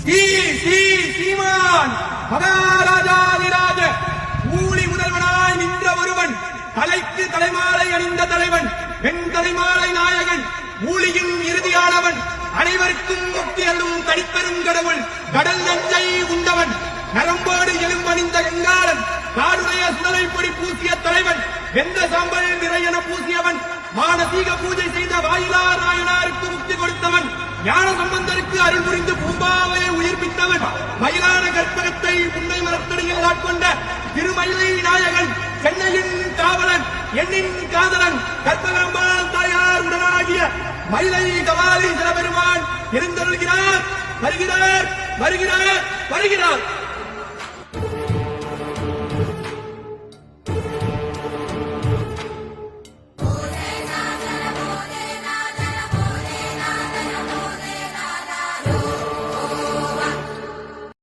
சீமான் மகாராஜாதிராஜ ஊழி முதல்வனாய் நின்ற ஒருவன், தலைக்கு தலைமாலை அணிந்த தலைவன், பெண் தலைமாலை நாயகன், ஊழியின் இறுதியானவன், அனைவருக்கும் முக்தி அள்ளும் தனிப்பெரும் கடவுள், கடல் நஞ்சை உண்டவன், நரம்போடு எலும்பணிந்த கங்காளன், காடுடைய சுடலை பொடி பூசிய தலைவன், வெந்த சாம்பல் நிறையென பூசியவன், மானசீக பூஜை செய்த வாயிலார் நாயனாருக்கு முக்தி கொடுத்தவன், ஞான சம்பந்தருக்கு அருள் புரிந்து பூம்பாவையை உயிர்ப்பித்தவன், மயிலான கற்பகத்தை புன்னை மரத்தடியில் ஆட்கொண்ட திருமயிலை நாயகன், சென்னையின் காவலன், எண்ணின் காதலன், கற்பகம்பாள் தாயார் உடனாகிய மயிலை கவாலி சிவபெருமான் இருந்தருள்கிறார். வருகிறார் வருகிறார் வருகிறார்.